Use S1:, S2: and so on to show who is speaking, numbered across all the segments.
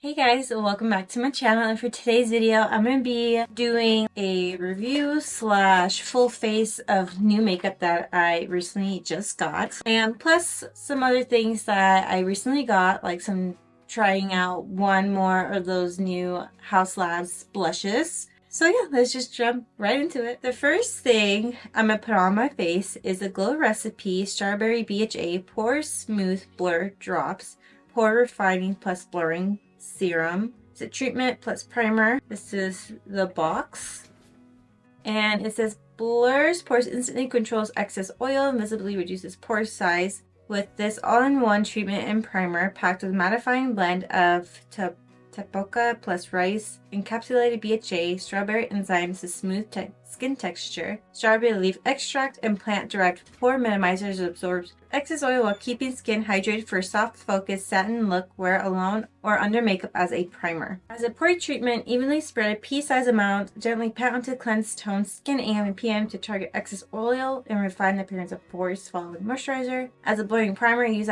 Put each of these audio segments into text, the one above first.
S1: Hey guys, welcome back to my channel, and for today's video I'm going to be doing a review slash full face of new makeup that I recently just got, and plus some other things that I recently got, like some trying out one more of those new Haus Labs blushes. So yeah, let's just jump right into it. The first thing I'm going to put on my face is the Glow Recipe Strawberry BHA Pore Smooth Blur Drops Pore Refining Plus Blurring Serum. It's a treatment plus primer. This is the box. And it says blurs pores, instantly controls excess oil, and visibly reduces pore size. With this all-in-one treatment and primer packed with mattifying blend of tapioca plus rice, encapsulated BHA, strawberry enzymes to smooth skin texture, strawberry leaf extract, and plant-derived pore minimizers absorbs excess oil while keeping skin hydrated for a soft, focused satin look. Wear alone or under makeup as a primer. As a pore treatment, evenly spread a pea-sized amount, gently pat onto cleanse tone skin AM and PM to target excess oil and refine the appearance of pores following moisturizer. As a blurring primer, use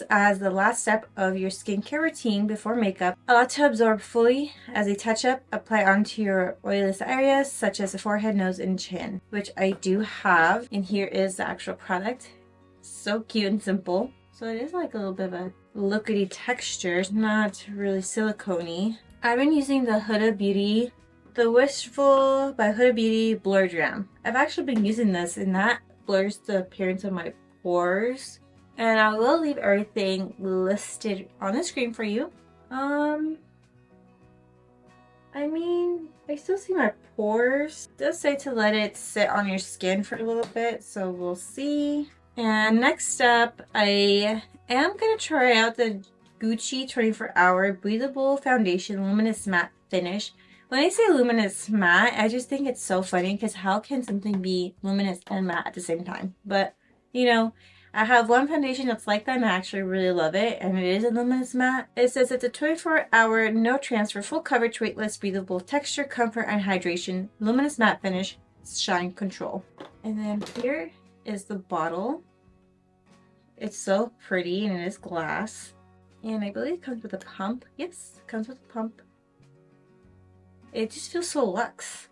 S1: as the last step of your skincare routine before makeup. Allow to absorb fully. As a touch-up, apply onto your oiliest areas such as the forehead, nose, and chin, which I do have. And here is the actual product. So cute and simple. So it is like a little bit of a liquidy texture. It's not really silicone-y. I've been using the Huda Beauty, the Wishful by Huda Beauty Blur Jam. I've actually been using this, and that blurs the appearance of my pores. And I will leave everything listed on the screen for you. I mean, I still see my pores. It does say to let it sit on your skin for a little bit, so we'll see. And next up, I am going to try out the Givenchy 24-Hour Breathable Foundation Luminous Matte Finish. When I say luminous matte, I just think it's so funny because how can something be luminous and matte at the same time? But, you know, I have one foundation that's like that and I actually really love it, and it is a luminous matte. It says it's a 24-hour, no transfer, full coverage, weightless, breathable texture, comfort, and hydration, luminous matte finish, shine control. And then here is the bottle. It's so pretty and it is glass. And I believe it comes with a pump. Yes, it comes with a pump. It just feels so luxe.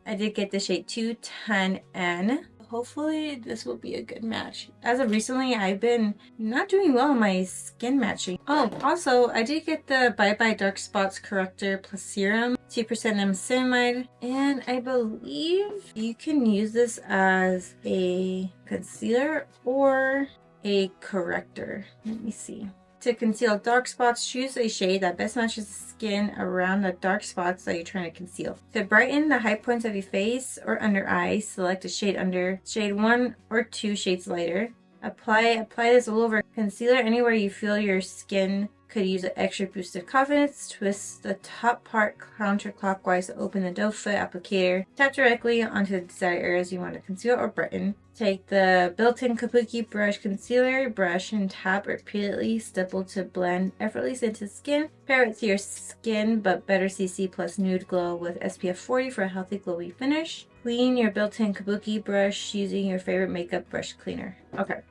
S1: I did get the shade 210N. Hopefully this will be a good match. As of recently, I've been not doing well on my skin matching. Oh, also, I did get the Bye Bye Dark Spots Corrector plus Serum, 2% niacinamide, and I believe you can use this as a concealer or a corrector. Let me see. To conceal dark spots, choose a shade that best matches the skin around the dark spots that you're trying to conceal. To brighten the high points of your face or under eyes, select a shade under shade 1 or 2 shades lighter. Apply this all over concealer anywhere you feel your skin could use an extra boost of confidence. Twist the top part counterclockwise to open the doe foot applicator. Tap directly onto the desired areas you want to conceal or brighten. Take the built-in Kabuki brush concealer brush and tap repeatedly, stipple to blend effortlessly into skin. Pair it to your skin but better CC plus nude glow with SPF 40 for a healthy glowy finish. Clean your built-in Kabuki brush using your favorite makeup brush cleaner. Okay.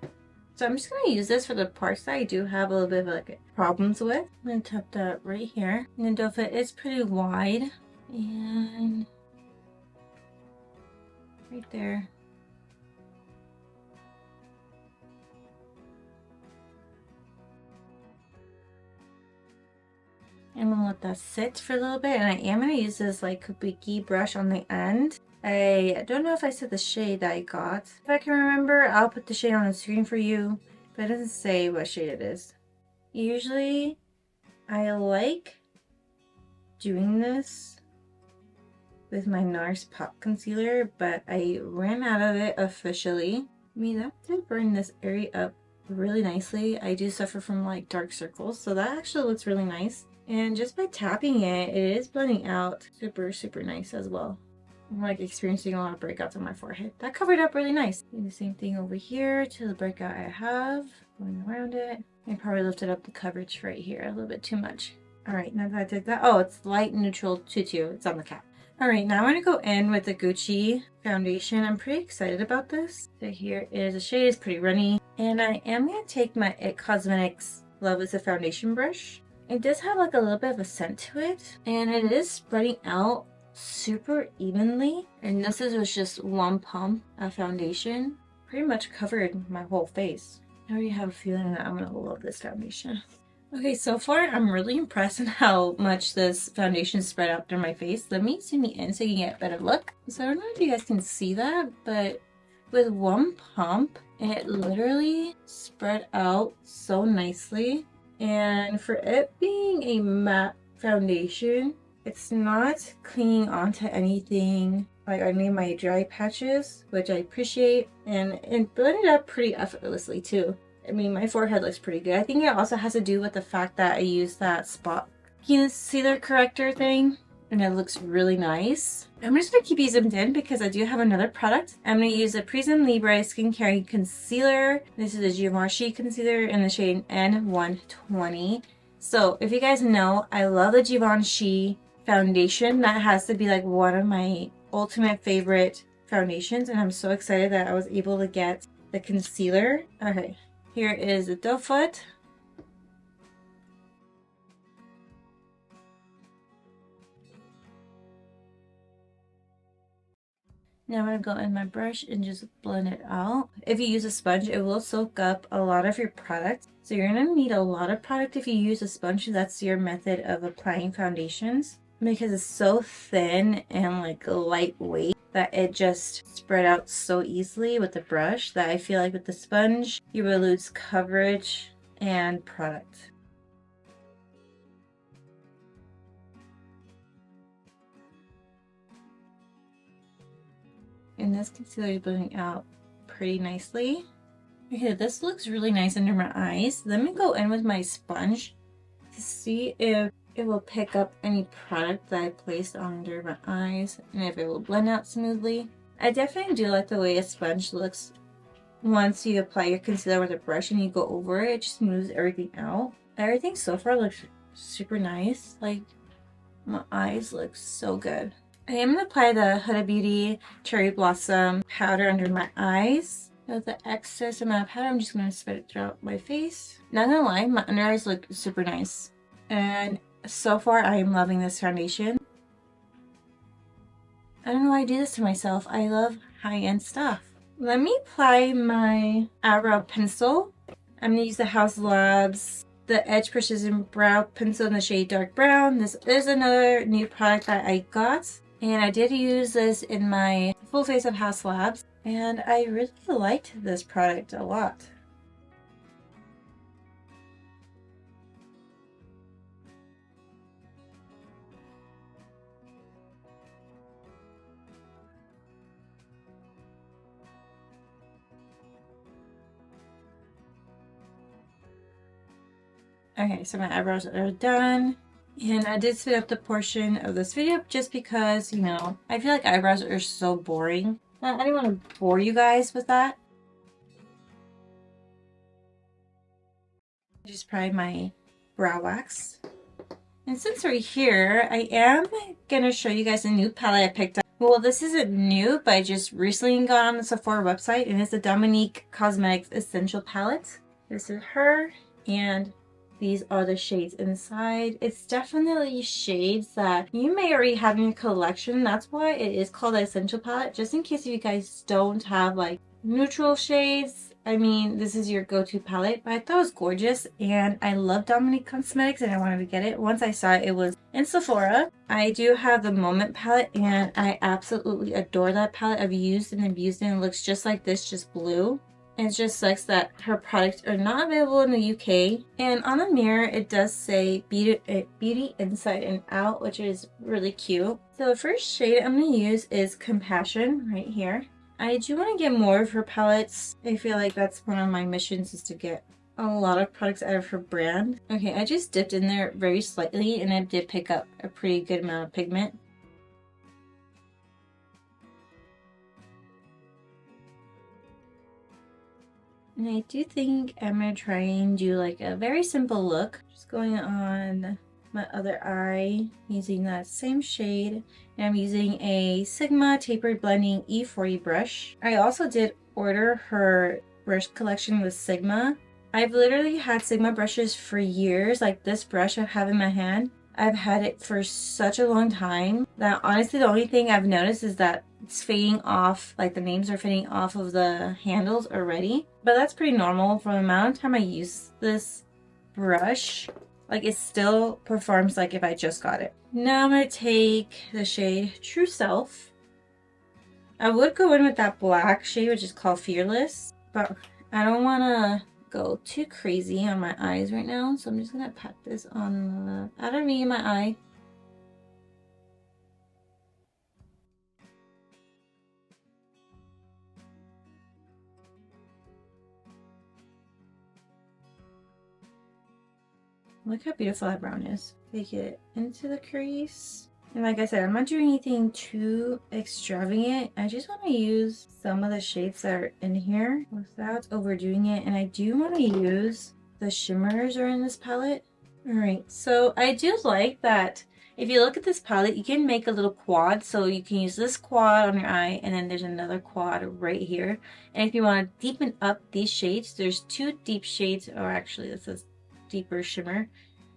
S1: So I'm just going to use this for the parts that I do have a little bit of like problems with. I'm going to tap that right here. And the doe foot is pretty wide. And right there. I'm going to let that sit for a little bit. And I am going to use this like Kabuki brush on the end. I don't know if I said the shade that I got. If I can remember, I'll put the shade on the screen for you, but it doesn't say what shade it is. Usually, I like doing this with my NARS Pop Concealer, but I ran out of it officially. I mean, that did burn this area up really nicely. I do suffer from like dark circles, so that actually looks really nice. And just by tapping it, it is blending out super, super nice as well. I'm like experiencing a lot of breakouts on my forehead. That covered up really nice. Do the same thing over here to the breakout I have. Going around it. I probably lifted up the coverage right here a little bit too much. Alright, now that I did that. Oh, it's light neutral tutu. It's on the cap. Alright, now I'm going to go in with the Givenchy foundation. I'm pretty excited about this. So here is the shade. It's pretty runny. And I am going to take my It Cosmetics Love is a Foundation brush. It does have like a little bit of a scent to it, and it is spreading out super evenly. And this was just one pump of foundation. Pretty much covered my whole face. I already have a feeling that I'm gonna love this foundation. Okay, so far I'm really impressed in how much this foundation spread out through my face. Let me zoom in so you can get a better look. So I don't know if you guys can see that, but with one pump, it literally spread out so nicely. And for it being a matte foundation, it's not clinging onto anything like any of my dry patches, which I appreciate. And it blended up pretty effortlessly too. I mean, my forehead looks pretty good. I think it also has to do with the fact that I use that spot concealer corrector thing, and it looks really nice. I'm just gonna keep you zoomed in because I do have another product. I'm gonna use the Prisme Libre Skincare Concealer. This is a Givenchy concealer in the shade N120. So if you guys know, I love the Givenchy foundation. That has to be like one of my ultimate favorite foundations, and I'm so excited that I was able to get the concealer. Okay, here is the doe foot. Now I'm going to go in my brush and just blend it out. If you use a sponge, it will soak up a lot of your product. So you're going to need a lot of product if you use a sponge. That's your method of applying foundations. Because it's so thin and like lightweight that it just spread out so easily with the brush that I feel like with the sponge, you will lose coverage and product. And this concealer is blending out pretty nicely. Okay, this looks really nice under my eyes. Let me go in with my sponge to see if it will pick up any product that I placed under my eyes and if it will blend out smoothly. I definitely do like the way a sponge looks once you apply your concealer with a brush and you go over it. It just smooths everything out. Everything so far looks super nice. Like, my eyes look so good. I am going to apply the Huda Beauty Cherry Blossom powder under my eyes. With the excess amount of powder, I'm just going to spread it throughout my face. Not gonna lie, my under eyes look super nice. And so far, I am loving this foundation. I don't know why I do this to myself. I love high-end stuff. Let me apply my eyebrow pencil. I'm going to use the Haus Labs the Edge Precision Brow Pencil in the shade Dark Brown. This is another new product that I got. And I did use this in my full face of Haus Labs. And I really liked this product a lot. Okay, so my eyebrows are done. And I did split up the portion of this video just because, you know, I feel like eyebrows are so boring. I didn't want to bore you guys with that. Just apply my brow wax. And since we're here, I am going to show you guys a new palette I picked up. Well, this isn't new, but I just recently got on the Sephora website, and it's the Dominque Cosmetics Essential Palette. This is her, and these are the shades inside. It's definitely shades that you may already have in your collection. That's why it is called the Essential Palette, just in case if you guys don't have like neutral shades. I mean, this is your go-to palette, but I thought it was gorgeous, and I love Dominque Cosmetics, and I wanted to get it. Once I saw it, it was in Sephora. I do have the Moment palette, and I absolutely adore that palette. I've used and abused it, and it looks just like this, just blue. It just sucks that her products are not available in the UK. And on the mirror, it does say Beauty Inside and Out, which is really cute. So the first shade I'm going to use is Compassion right here. I do want to get more of her palettes. I feel like that's one of my missions, is to get a lot of products out of her brand. Okay, I just dipped in there very slightly, and I did pick up a pretty good amount of pigment. And I do think I'm going to try and do like a very simple look. Just going on my other eye using that same shade. And I'm using a Sigma Tapered Blending E40 brush. I also did order her brush collection with Sigma. I've literally had Sigma brushes for years. Like this brush I have in my hand, I've had it for such a long time that honestly the only thing I've noticed is that it's fading off, like the names are fading off of the handles already. But that's pretty normal for the amount of time I use this brush. Like it still performs like if I just got it. Now I'm going to take the shade True Self. I would go in with that black shade, which is called Fearless, but I don't want to go too crazy on my eyes right now, so I'm just going to pat this on the outer V of my eye. Look how beautiful that brown is. Take it into the crease. And like I said, I'm not doing anything too extravagant. I just want to use some of the shades that are in here without overdoing it. And I do want to use the shimmers are in this palette. Alright, so I do like that if you look at this palette, you can make a little quad. So you can use this quad on your eye, and then there's another quad right here. And if you want to deepen up these shades, there's two deep shades, or actually this is deeper shimmer.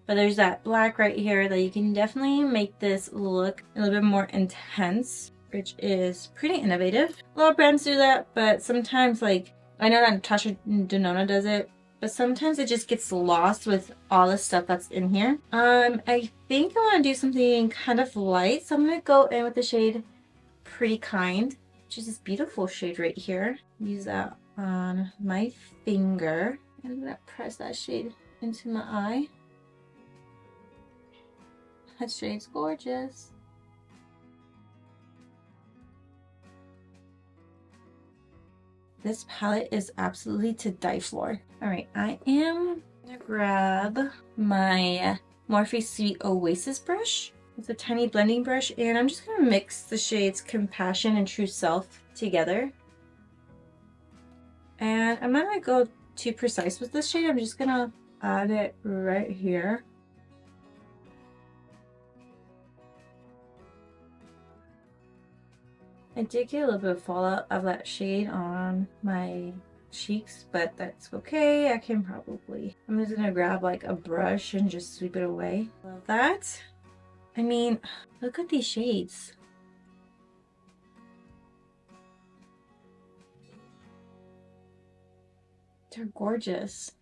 S1: But there's that black right here that you can definitely make this look a little bit more intense, which is pretty innovative. A lot of brands do that, but sometimes, like, I know that Natasha Denona does it, but sometimes it just gets lost with all the stuff that's in here. I think I want to do something kind of light, so I'm going to go in with the shade Pretty Kind, which is this beautiful shade right here. Use that on my finger. And I'm going to press that shade into my eye. That shade's gorgeous. This palette is absolutely to die for. Alright, I am gonna grab my Morphe Sweet Oasis brush. It's a tiny blending brush, and I'm just gonna mix the shades Compassion and True Self together. And I'm not gonna go too precise with this shade, I'm just gonna add it right here. I did get a little bit of fallout of that shade on my cheeks, but that's okay. I can probably, I'm just gonna grab like a brush and just sweep it away. Love that. I mean, look at these shades. They're gorgeous.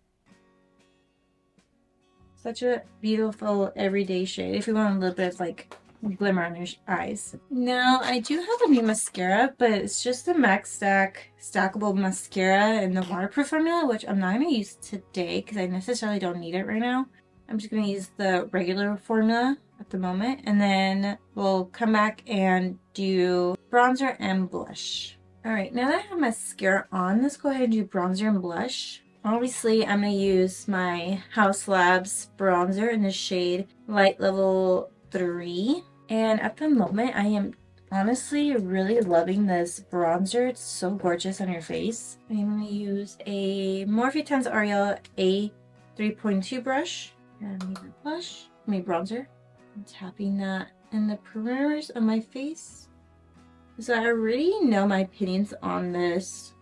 S1: Such a beautiful everyday shade if you want a little bit of like glimmer on your eyes. Now I do have a new mascara, but it's just the Max Stack stackable mascara in the waterproof formula, which I'm not going to use today because I necessarily don't need it right now. I'm just going to use the regular formula at the moment, and then we'll come back and do bronzer and blush. Alright, now that I have mascara on, let's go ahead and do bronzer and blush. Obviously, I'm going to use my Haus Labs Bronzer in the shade Light Level 3. And at the moment, I am honestly really loving this bronzer. It's so gorgeous on your face. I'm going to use a Morphe Tense Ariel A 3.2 brush. And bronzer. I'm tapping that in the perimeters of my face. So I already know my opinions on this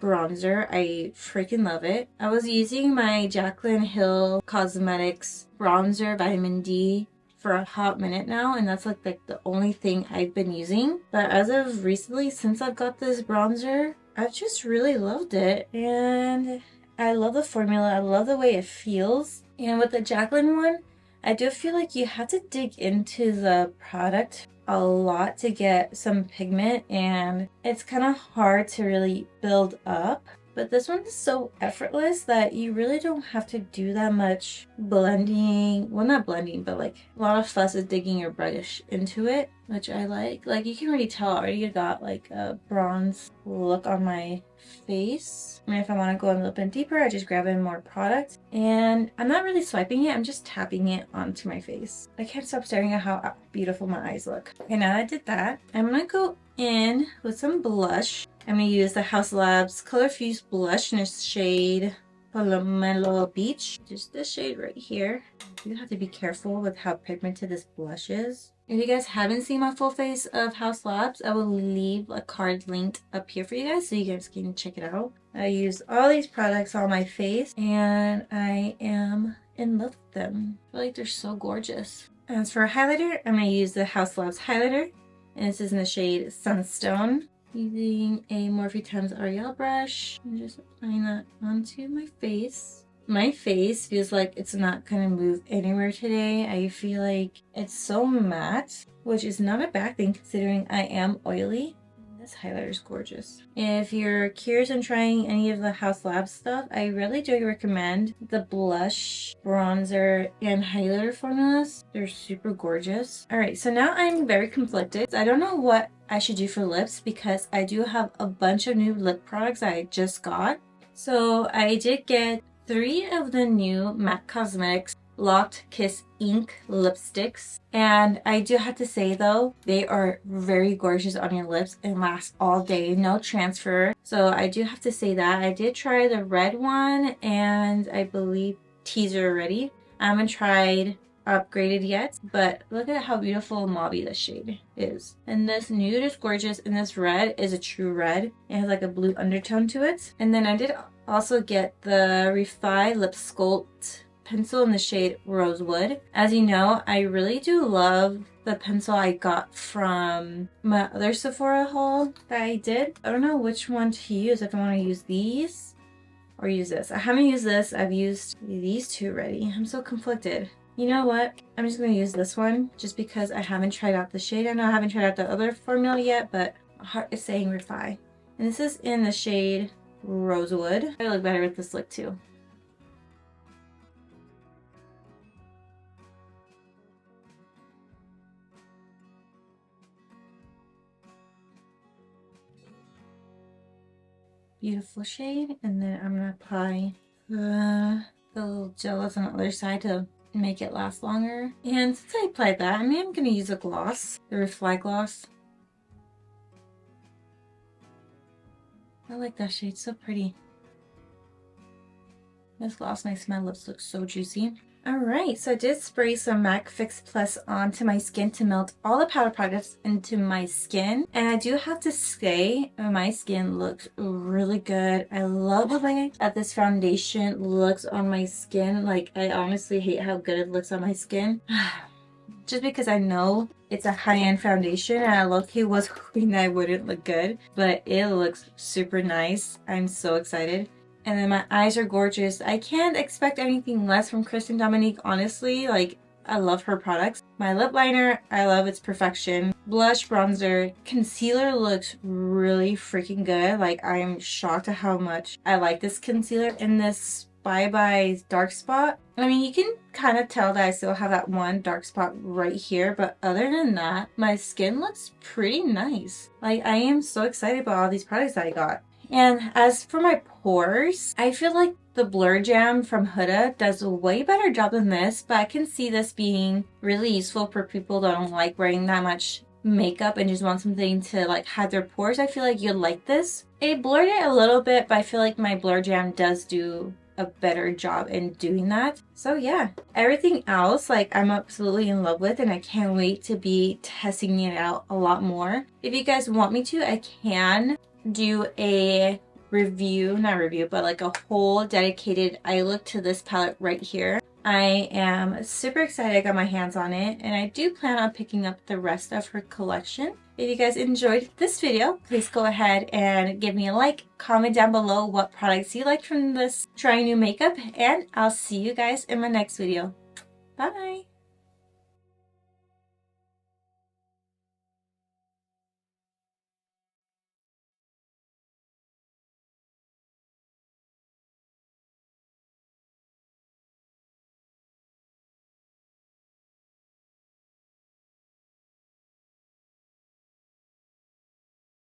S1: bronzer. I freaking love it. I was using my Jaclyn Hill Cosmetics bronzer Vitamin D for a hot minute now, and that's like the only thing I've been using. But as of recently, since I've got this bronzer, I've just really loved it, and I love the formula. I love the way it feels. And with the Jaclyn one, I do feel like you have to dig into the product a lot to get some pigment, and it's kind of hard to really build up. But this one is so effortless that you really don't have to do that much blending. Well, not blending, but like a lot of fuss is digging your brush into it, which I like. Like you can already tell I already got like a bronze look on my face. I mean, if I want to go a little bit deeper, I just grab in more product. And I'm not really swiping it, I'm just tapping it onto my face. I can't stop staring at how beautiful my eyes look. Okay, now that I did that, I'm gonna go in with some blush. I'm going to use the Haus Labs Color Fuse blush in the shade Pomelo Beach. Just this shade right here. You have to be careful with how pigmented this blush is. If you guys haven't seen my full face of Haus Labs, I will leave a card linked up here for you guys so you guys can check it out. I use all these products on my face and I am in love with them. I feel like they're so gorgeous. As for a highlighter, I'm going to use the Haus Labs highlighter, and this is in the shade Sandstone. Using a Morphe Times Ariel brush and just applying that onto my face. My face feels like it's not going to move anywhere today. I feel like it's so matte, which is not a bad thing considering I am oily. This highlighter is gorgeous. If you're curious on trying any of the Haus Labs stuff, I really do recommend the blush, bronzer, and highlighter formulas. They're super gorgeous. Alright, so now I'm very conflicted. I don't know what I should do for lips because I do have a bunch of new lip products I just got. So I did get 3 of the new MAC Cosmetics Locked Kiss ink lipsticks, and I do have to say though, they are very gorgeous on your lips and last all day, no transfer. So I do have to say that. I did try the red one and I believe teaser already. I haven't tried upgraded yet, but look at how beautiful mauvey this shade is. And this nude is gorgeous, and this red is a true red. It has like a blue undertone to it. And then I did also get the Refy Lip Sculpt pencil in the shade Rosewood. As you know, I really do love the pencil I got from my other Sephora haul that I did. I don't know which one to use, if I want to use these or use this. I haven't used this. I've used these two already. I'm so conflicted. You know what? I'm just going to use this one just because I haven't tried out the shade. I know I haven't tried out the other formula yet, but my heart is saying Refy. And this is in the shade Rosewood. I look better with this look too. Beautiful shade, and then I'm gonna apply the little gel that's on the other side to make it last longer. And since I applied that, I'm gonna use a gloss, the Refy gloss. I like that shade, so pretty. This gloss makes my lips look so juicy. Alright, so I did spray some MAC Fix Plus onto my skin to melt all the powder products into my skin. And I do have to say, my skin looks really good. I love the way that this foundation looks on my skin. Like, I honestly hate how good it looks on my skin. Just because I know it's a high-end foundation and I low-key was hoping that it wouldn't look good. But it looks super nice. I'm so excited. And then my eyes are gorgeous. I can't expect anything less from Kristen Dominique, honestly. Like, I love her products. My lip liner, I love its perfection. Blush, bronzer, concealer looks really freaking good. Like, I am shocked at how much I like this concealer in this Bye Bye dark spot. I mean, you can kind of tell that I still have that one dark spot right here, but other than that, my skin looks pretty nice. Like, I am so excited about all these products that I got. And as for my pores, I feel like the Blur Jam from Huda does a way better job than this, but I can see this being really useful for people that don't like wearing that much makeup and just want something to like hide their pores. I feel like you'll like this. It blurred it a little bit, but I feel like my Blur Jam does do a better job in doing that. So yeah, everything else like I'm absolutely in love with, and I can't wait to be testing it out a lot more. If you guys want me to, I can do a review, not review, but like a whole dedicated eye look to this palette right here. I am super excited I got my hands on it, and I do plan on picking up the rest of her collection. If you guys enjoyed this video, please go ahead and give me a like, comment down below what products you liked from this trying new makeup, and I'll see you guys in my next video. Bye!